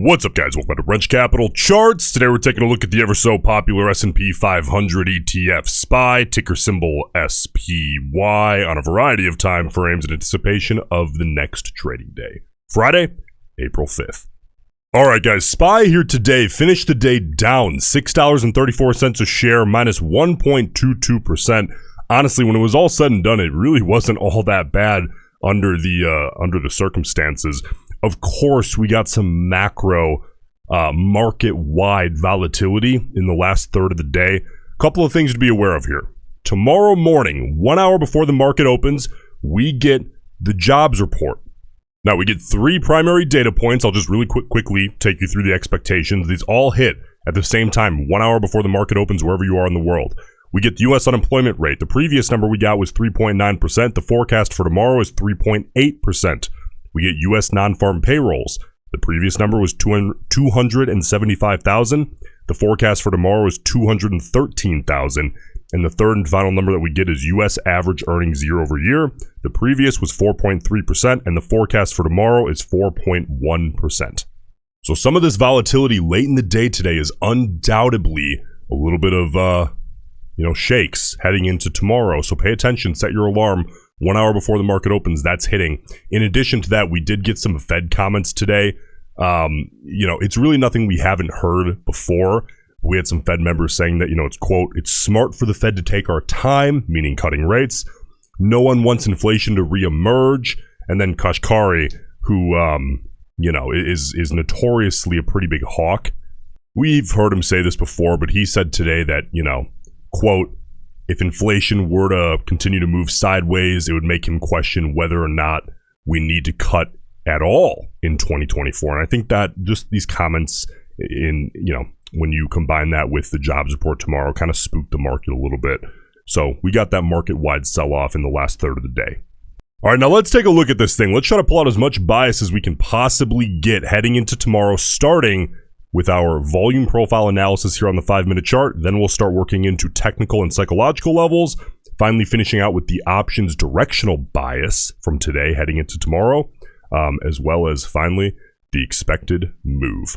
What's up, guys? Welcome to Roensch Capital Charts. Today we're taking a look at the ever so popular S&P 500 ETF SPY, ticker symbol SPY, on a variety of time frames in anticipation of the next trading day, Friday, April 5th. All right, guys, SPY here today finished the day down $6.34 a share, minus 1.22%. Honestly, when it was all said and done, it really wasn't all that bad under the circumstances. Of course, we got some macro market-wide volatility in the last third of the day. A couple of things to be aware of here. Tomorrow morning, 1 hour before the market opens, we get the jobs report. Now, we get three primary data points. I'll just really quickly take you through the expectations. These all hit at the same time, 1 hour before the market opens, wherever you are in the world. We get the U.S. unemployment rate. The previous number we got was 3.9%. The forecast for tomorrow is 3.8%. We get U.S. non-farm payrolls. The previous number was 275,000. The forecast for tomorrow is 213,000. And the third and final number that we get is U.S. average earnings year over year. The previous was 4.3%, and the forecast for tomorrow is 4.1%. So some of this volatility late in the day today is undoubtedly a little bit of, shakes heading into tomorrow. So pay attention, set your alarm. 1 hour before the market opens, that's hitting. In addition to that, we did get some Fed comments today. It's really nothing we haven't heard before. We had some Fed members saying that, it's, quote, it's smart for the Fed to take our time, meaning cutting rates. No one wants inflation to reemerge. And then Kashkari, who, is notoriously a pretty big hawk. We've heard him say this before, but he said today that, quote, if inflation were to continue to move sideways, it would make him question whether or not we need to cut at all in 2024. And I think that just these comments when you combine that with the jobs report tomorrow, kind of spooked the market a little bit. So we got that market-wide sell-off in the last third of the day. All right, now let's take a look at this thing. Let's try to pull out as much bias as we can possibly get heading into tomorrow, starting with our volume profile analysis here on the 5-minute chart. Then we'll start working into technical and psychological levels, finally finishing out with the options directional bias from today heading into tomorrow, as well as finally the expected move.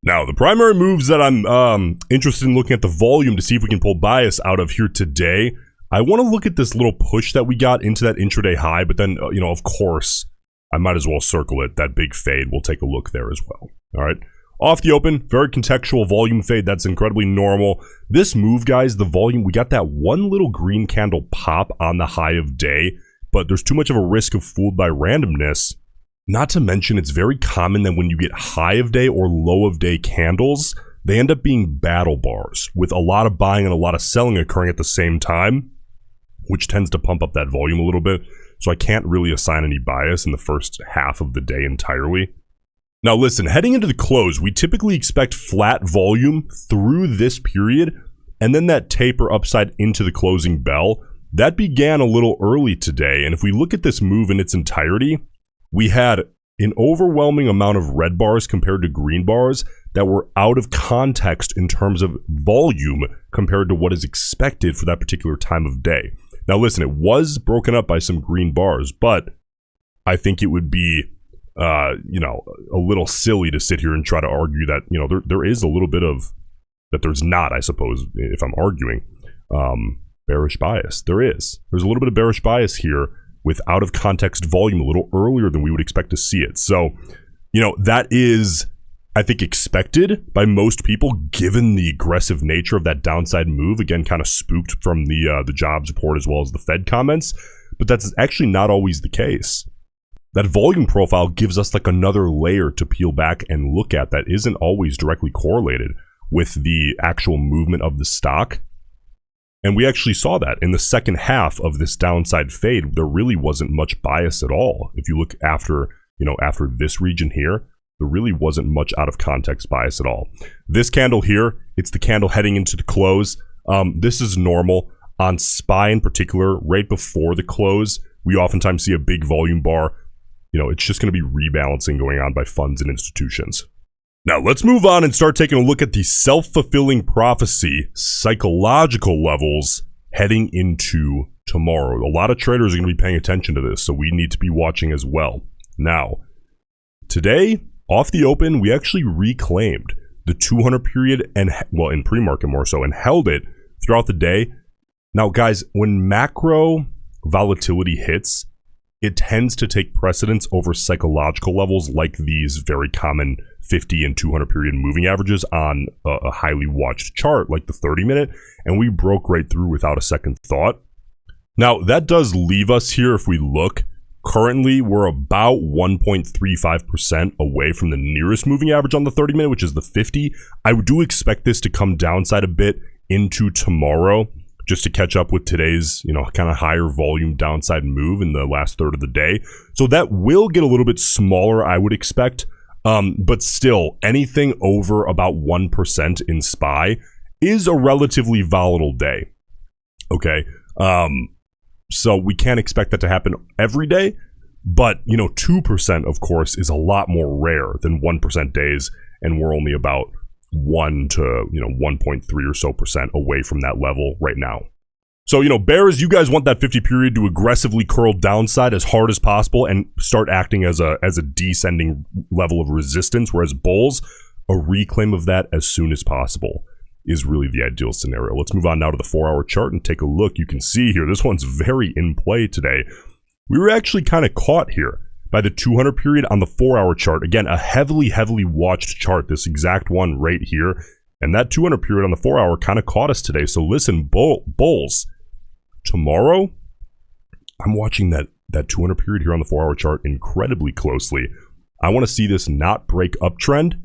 Now, the primary moves that I'm interested in looking at the volume to see if we can pull bias out of here today. I want to look at this little push that we got into that intraday high, but then, of course, I might as well circle it. That big fade, we'll take a look there as well. All right. Off the open, very contextual volume fade. That's incredibly normal. This move, guys, the volume, we got that one little green candle pop on the high of day, but there's too much of a risk of fooled by randomness. Not to mention, it's very common that when you get high of day or low of day candles, they end up being battle bars with a lot of buying and a lot of selling occurring at the same time, which tends to pump up that volume a little bit. So I can't really assign any bias in the first half of the day entirely. Now listen, heading into the close, we typically expect flat volume through this period, and then that taper upside into the closing bell. That began a little early today, and if we look at this move in its entirety, we had an overwhelming amount of red bars compared to green bars that were out of context in terms of volume compared to what is expected for that particular time of day. Now listen, it was broken up by some green bars, but I think it would be a little silly to sit here and try to argue that, there is a little bit of, that there's not, I suppose, if I'm arguing, bearish bias. There's a little bit of bearish bias here with out of context volume a little earlier than we would expect to see it. So, that is, I think, expected by most people, given the aggressive nature of that downside move. Again, kind of spooked from the jobs report as well as the Fed comments, but that's actually not always the case. That volume profile gives us like another layer to peel back and look at that isn't always directly correlated with the actual movement of the stock. And we actually saw that in the second half of this downside fade. There really wasn't much bias at all. If you look after this region here, there really wasn't much out of context bias at all. This candle here, it's the candle heading into the close. This is normal. On SPY in particular, right before the close, we oftentimes see a big volume bar. It's just going to be rebalancing going on by funds and institutions. Now, let's move on and start taking a look at the self-fulfilling prophecy psychological levels heading into tomorrow. A lot of traders are going to be paying attention to this, so we need to be watching as well. Now, today, off the open, we actually reclaimed the 200 period and, well, in pre-market more so, and held it throughout the day. Now, guys, when macro volatility hits, it tends to take precedence over psychological levels like these very common 50 and 200 period moving averages on a highly watched chart like the 30-minute, and we broke right through without a second thought. Now, that does leave us here if we look. Currently, we're about 1.35% away from the nearest moving average on the 30-minute, which is the 50. I do expect this to come downside a bit into tomorrow just to catch up with today's, kind of higher volume downside move in the last third of the day. So that will get a little bit smaller, I would expect. But still, anything over about 1% in SPY is a relatively volatile day. Okay. So we can't expect that to happen every day, but 2% of course is a lot more rare than 1% days, and we're only about 1 to 1.3 or so percent away from that level right now. So bears, you guys want that 50 period to aggressively curl downside as hard as possible and start acting as a descending level of resistance, whereas bulls, a reclaim of that as soon as possible is really the ideal scenario. Let's move on now to the 4-hour chart and take a look. You can see here, this one's very in play today. We were actually kind of caught here by the 200 period on the 4-hour chart. Again, a heavily watched chart, this exact one right here. And that 200 period on the 4-hour kind of caught us today. So listen, bulls, tomorrow, I'm watching that 200 period here on the 4-hour chart incredibly closely. I want to see this not break uptrend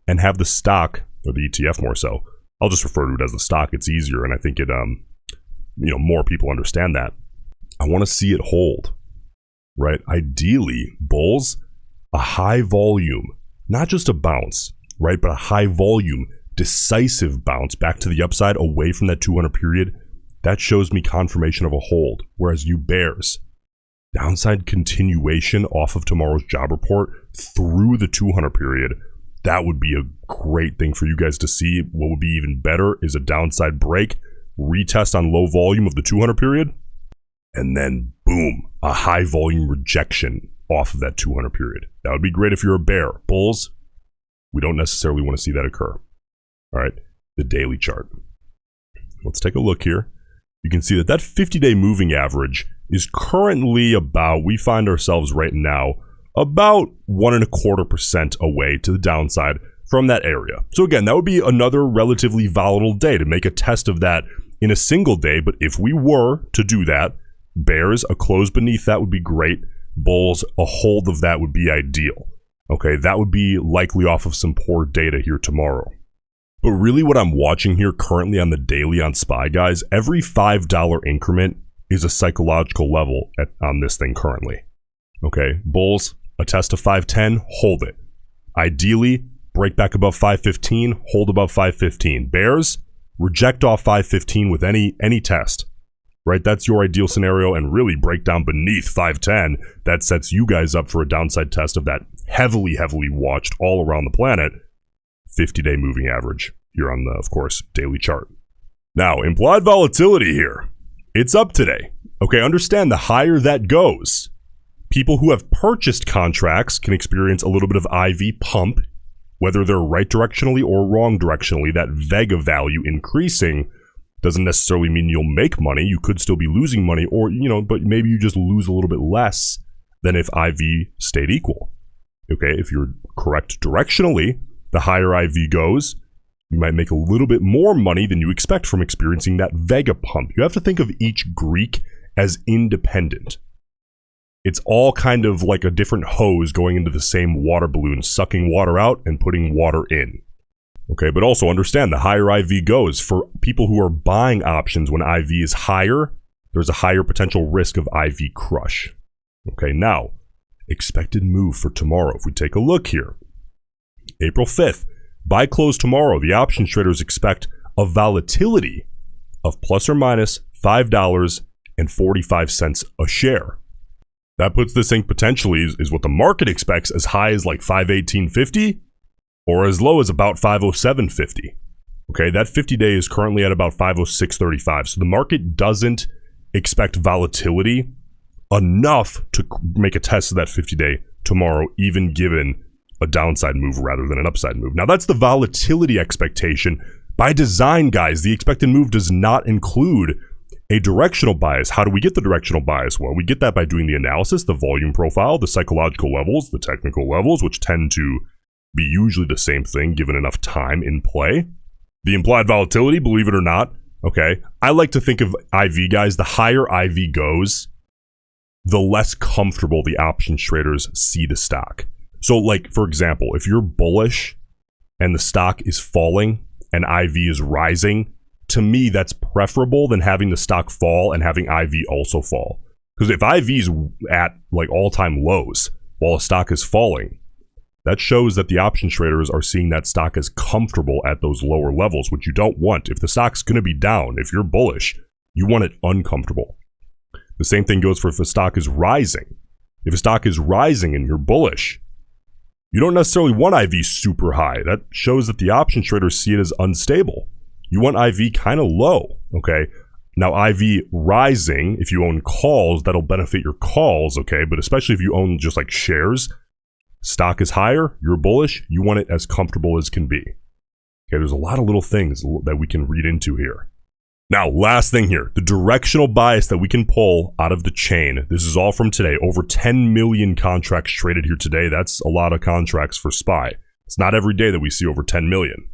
and have the stock, or the ETF more so. I'll just refer to it as the stock. It's easier, and I think it, more people understand that. I want to see it hold, right? Ideally, bulls, a high volume, not just a bounce, right? But a high volume, decisive bounce back to the upside away from that 200 period. That shows me confirmation of a hold. Whereas you bears, downside continuation off of tomorrow's job report through the 200 period. That would be a great thing for you guys to see. What would be even better is a downside break, retest on low volume of the 200 period, and then boom, a high volume rejection off of that 200 period. That would be great if you're a bear. Bulls, we don't necessarily want to see that occur. All right, the daily chart. Let's take a look here. You can see that 50-day moving average is currently about, we find ourselves right now, about 1.25% away to the downside from that area. So again, that would be another relatively volatile day to make a test of that in a single day. But if we were to do that, bears, a close beneath that would be great. Bulls, a hold of that would be ideal. Okay, that would be likely off of some poor data here tomorrow. But really what I'm watching here currently on the daily on SPY, guys, every $5 increment is a psychological level on this thing currently. Okay, bulls, a test of 510, hold it. Ideally, break back above 515, hold above 515. Bears, reject off 515 with any test, right? That's your ideal scenario, and really break down beneath 510. That sets you guys up for a downside test of that heavily watched all around the planet 50-day moving average here on the, of course, daily chart. Now, implied volatility here. It's up today. Okay, understand the higher that goes, people who have purchased contracts can experience a little bit of IV pump, whether they're right directionally or wrong directionally. That Vega value increasing doesn't necessarily mean you'll make money. You could still be losing money, or, but maybe you just lose a little bit less than if IV stayed equal. Okay, if you're correct directionally, the higher IV goes, you might make a little bit more money than you expect from experiencing that Vega pump. You have to think of each Greek as independent. It's all kind of like a different hose going into the same water balloon, sucking water out and putting water in. Okay, but also understand the higher IV goes, for people who are buying options when IV is higher, there's a higher potential risk of IV crush. Okay, now, expected move for tomorrow. If we take a look here, April 5th, by close tomorrow, the options traders expect a volatility of plus or minus $5.45 a share. That puts this thing potentially, is what the market expects, as high as like 518.50 or as low as about 507.50. Okay, that 50-day is currently at about 506.35. So the market doesn't expect volatility enough to make a test of that 50-day tomorrow, even given a downside move rather than an upside move. Now, that's the volatility expectation. By design, guys, the expected move does not include a directional bias. How do we get the directional bias? Well, we get that by doing the analysis, the volume profile, the psychological levels, the technical levels, which tend to be usually the same thing given enough time in play. The implied volatility, believe it or not, okay, I like to think of IV, guys. The higher IV goes, the less comfortable the options traders see the stock. So, like, for example, if you're bullish and the stock is falling and IV is rising, to me, that's preferable than having the stock fall and having IV also fall. Because if IV is at, like, all-time lows while a stock is falling, that shows that the options traders are seeing that stock as comfortable at those lower levels, which you don't want. If the stock's going to be down, if you're bullish, you want it uncomfortable. The same thing goes for if a stock is rising. If a stock is rising and you're bullish, you don't necessarily want IV super high. That shows that the options traders see it as unstable. You want IV kind of low, okay? Now, IV rising, if you own calls, that'll benefit your calls, okay? But especially if you own just like shares, stock is higher, you're bullish, you want it as comfortable as can be. Okay, there's a lot of little things that we can read into here. Now, last thing here, the directional bias that we can pull out of the chain. This is all from today. Over 10 million contracts traded here today. That's a lot of contracts for SPY. It's not every day that we see over 10 million.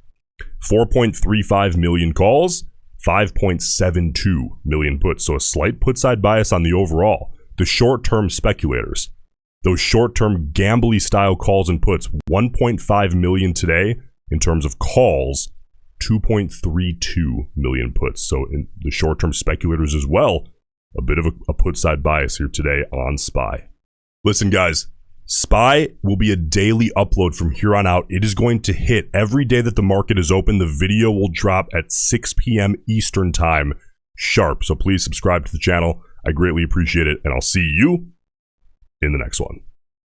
4.35 million calls, 5.72 million puts. So a slight put side bias on the overall. The short-term speculators, those short-term gambly style calls and puts, 1.5 million today in terms of calls, 2.32 million puts. So in the short-term speculators as well, a bit of a put side bias here today on SPY. Listen, guys, SPY will be a daily upload from here on out. It is going to hit every day that the market is open. The video will drop at 6 p.m. Eastern time sharp. So please subscribe to the channel. I greatly appreciate it, and I'll see you in the next one.